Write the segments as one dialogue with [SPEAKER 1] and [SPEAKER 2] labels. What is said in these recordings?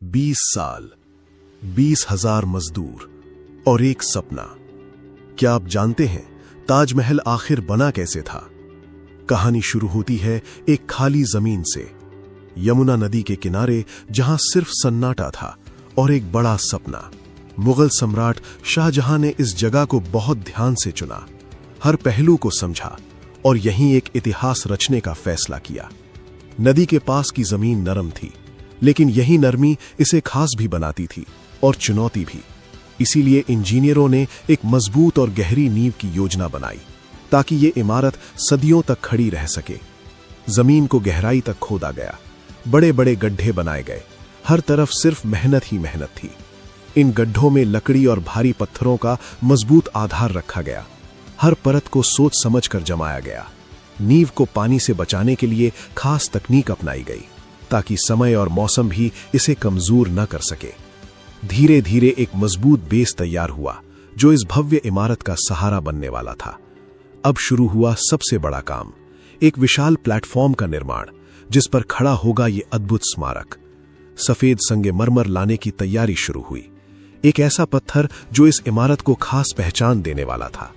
[SPEAKER 1] 20 साल, 20,000 मजदूर और एक सपना। क्या आप जानते हैं ताजमहल आखिर बना कैसे था? कहानी शुरू होती है एक खाली जमीन से, यमुना नदी के किनारे, जहां सिर्फ सन्नाटा था और एक बड़ा सपना। मुगल सम्राट शाहजहां ने इस जगह को बहुत ध्यान से चुना, हर पहलू को समझा और यहीं एक इतिहास रचने का फैसला किया। नदी के पास की जमीन नरम थी, लेकिन यही नरमी इसे खास भी बनाती थी और चुनौती भी। इसीलिए इंजीनियरों ने एक मजबूत और गहरी नींव की योजना बनाई ताकि ये इमारत सदियों तक खड़ी रह सके। जमीन को गहराई तक खोदा गया, बड़े बड़े गड्ढे बनाए गए, हर तरफ सिर्फ मेहनत ही मेहनत थी। इन गड्ढों में लकड़ी और भारी पत्थरों का मजबूत आधार रखा गया, हर परत को सोच समझ कर जमाया गया। नींव को पानी से बचाने के लिए खास तकनीक अपनाई गई ताकि समय और मौसम भी इसे कमजोर न कर सके। धीरे धीरे एक मजबूत बेस तैयार हुआ जो इस भव्य इमारत का सहारा बनने वाला था। अब शुरू हुआ सबसे बड़ा काम, एक विशाल प्लेटफॉर्म का निर्माण जिस पर खड़ा होगा ये अद्भुत स्मारक। सफेद संगमरमर लाने की तैयारी शुरू हुई, एक ऐसा पत्थर जो इस इमारत को खास पहचान देने वाला था।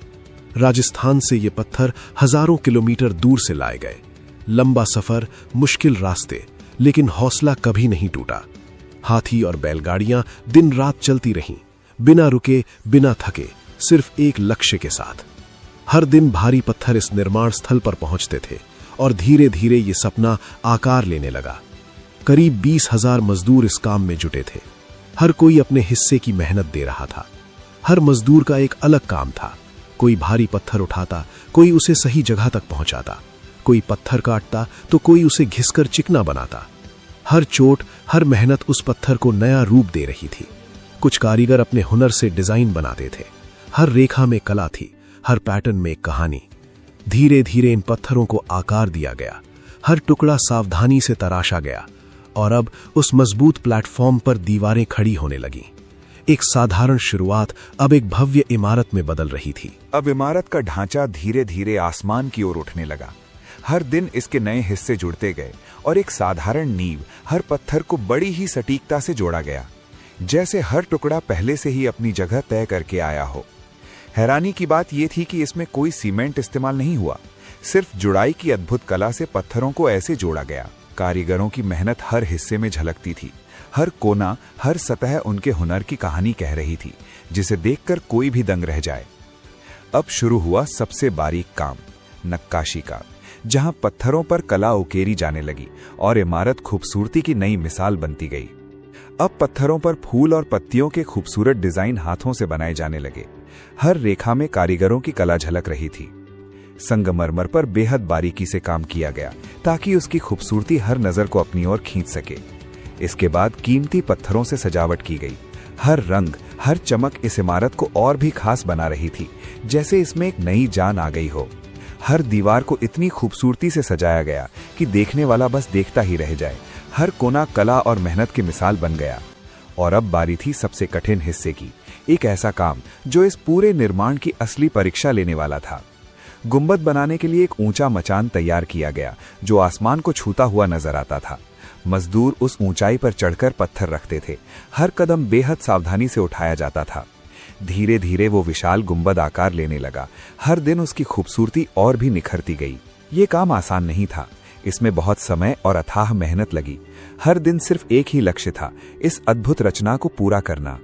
[SPEAKER 1] राजस्थान से ये पत्थर हजारों किलोमीटर दूर से लाए गए। लंबा सफर, मुश्किल रास्ते, लेकिन हौसला कभी नहीं टूटा। हाथी और बैलगाड़ियां दिन रात चलती रहीं, बिना रुके, बिना थके, सिर्फ एक लक्ष्य के साथ। हर दिन भारी पत्थर इस निर्माण स्थल पर पहुंचते थे और धीरे धीरे ये सपना आकार लेने लगा। करीब 20,000 मजदूर इस काम में जुटे थे। हर कोई अपने हिस्से की मेहनत दे रहा था। हर मजदूर का एक अलग काम था। कोई भारी पत्थर उठाता, कोई उसे सही जगह तक पहुंचाता, कोई पत्थर काटता तो कोई उसे घिसकर चिकना बनाता। हर चोट, हर मेहनत उस पत्थर को नया रूप दे रही थी। कुछ कारीगर अपने हुनर से डिजाइन बनाते थे। हर रेखा में कला थी, हर पैटर्न में एक कहानी। धीरे धीरे इन पत्थरों को आकार दिया गया, हर टुकड़ा सावधानी से तराशा गया और अब उस मजबूत प्लेटफॉर्म पर दीवारें खड़ी होने लगीं। एक साधारण शुरुआत अब एक भव्य इमारत में बदल रही थी।
[SPEAKER 2] अब इमारत का ढांचा धीरे धीरे आसमान की ओर उठने लगा। हर दिन इसके नए हिस्से जुड़ते गए और एक साधारण नींव हर पत्थर को बड़ी ही सटीकता से जोड़ा गया, जैसे हर टुकड़ा पहले से ही अपनी जगह तय करके आया हो। हैरानी की बात यह थी कि इसमें कोई सीमेंट इस्तेमाल नहीं हुआ, सिर्फ जुड़ाई की अद्भुत कला से पत्थरों को ऐसे जोड़ा गया। कारीगरों की मेहनत हर हिस्से में झलकती थी। हर कोना, हर सतह उनके हुनर की कहानी कह रही थी, जिसे देखकर कोई भी दंग रह जाए। अब शुरू हुआ सबसे बारीक काम, नक्काशी का, जहां पत्थरों पर कला उकेरी जाने लगी और इमारत खूबसूरती की नई मिसाल बनती गई। अब पत्थरों पर फूल और पत्तियों के खूबसूरत डिजाइन हाथों से बनाए जाने लगे। हर रेखा में कारीगरों की कला झलक रही थी। संगमरमर पर बेहद बारीकी से काम किया गया ताकि उसकी खूबसूरती हर नजर को अपनी ओर खींच सके। इसके बाद कीमती पत्थरों से सजावट की गई। हर रंग, हर चमक इस इमारत को और भी खास बना रही थी, जैसे इसमें एक नई जान आ गई हो। हर दीवार को इतनी खूबसूरती से सजाया गया कि देखने वाला बस देखता ही रह जाए। हर कोना कला और मेहनत की मिसाल बन गया। और अब बारी थी सबसे कठिन हिस्से की, एक ऐसा काम जो इस पूरे निर्माण की असली परीक्षा लेने वाला था। गुंबद बनाने के लिए एक ऊंचा मचान तैयार किया गया जो आसमान को छूता हुआ नजर आता था। मजदूर उस ऊंचाई पर चढ़कर पत्थर रखते थे। हर कदम बेहद सावधानी से उठाया जाता था। धीरे धीरे वो विशाल गुंबद आकार लेने लगा। हर दिन उसकी खूबसूरती और भी निखरती गई। ये काम आसान नहीं था, इसमें बहुत समय और अथाह मेहनत लगी। हर दिन सिर्फ एक ही लक्ष्य था, इस अद्भुत रचना को पूरा करना।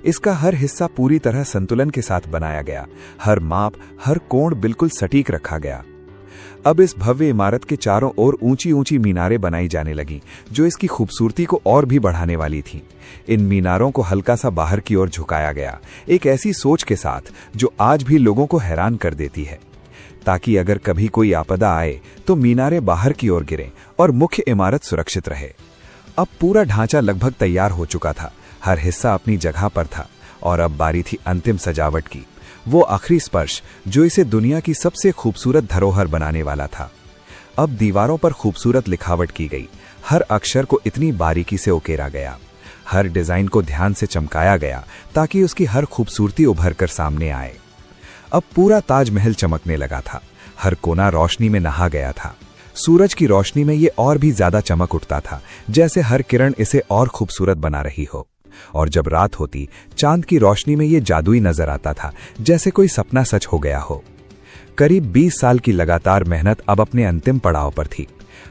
[SPEAKER 2] इसका हर हिस्सा पूरी तरह संतुलन के साथ बनाया गया। हर माप, हर कोण बिल्कुल सटीक रखा गया। अब इस भव्य इमारत के चारों ओर ऊंची ऊंची मीनारें बनाई जाने लगी जो इसकी खूबसूरती को और भी बढ़ाने वाली थीं। इन मीनारों को हल्का सा बाहर की ओर झुकाया गया, एक ऐसी सोच के साथ जो आज भी लोगों को हैरान कर देती है, ताकि अगर कभी कोई आपदा आए तो मीनारें बाहर की ओर गिरें और मुख्य इमारत सुरक्षित रहे। अब पूरा ढांचा लगभग तैयार हो चुका था, हर हिस्सा अपनी जगह पर था और अब बारी थी अंतिम सजावट की, वो आखिरी स्पर्श जो इसे दुनिया की सबसे खूबसूरत धरोहर बनाने वाला था। अब दीवारों पर खूबसूरत लिखावट की गई, हर अक्षर को इतनी बारीकी से उकेरा गया, हर डिजाइन को ध्यान से चमकाया गया ताकि उसकी हर खूबसूरती उभर कर सामने आए। अब पूरा ताजमहल चमकने लगा था, हर कोना रोशनी में नहा गया था। सूरज की रोशनी में ये और भी ज्यादा चमक उठता था, जैसे हर किरण इसे और खूबसूरत बना रही हो। और जब रात होती, चांद की रोशनी में ये जादुई नजर आता था, जैसे कोई सपना सच हो गया हो। करीब 20 साल की लगातार मेहनत अब अपने अंतिम पड़ाव पर थी।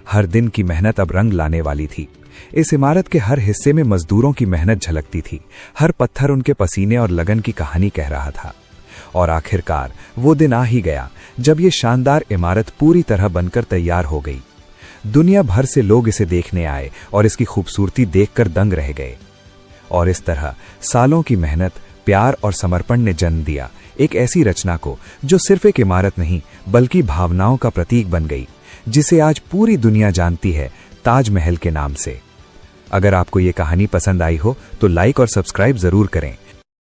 [SPEAKER 2] हर दिन की मेहनत अब रंग लाने वाली थी। इस इमारत के हर हिस्से में मजदूरों की मेहनत झलकती थी। हर पत्थर उनके पसीने और लगन की कहानी कह रहा था। और आखिरकार वो दिन आ ही गया जब ये शानदार इमारत पूरी तरह बनकर तैयार हो गई। दुनिया भर से लोग इसे देखने आए और इसकी खूबसूरती देखकर दंग रह गए। और इस तरह सालों की मेहनत, प्यार और समर्पण ने जन्म दिया एक ऐसी रचना को जो सिर्फ एक इमारत नहीं बल्कि भावनाओं का प्रतीक बन गई, जिसे आज पूरी दुनिया जानती है ताजमहल के नाम से। अगर आपको ये कहानी पसंद आई हो तो लाइक और सब्सक्राइब जरूर करें।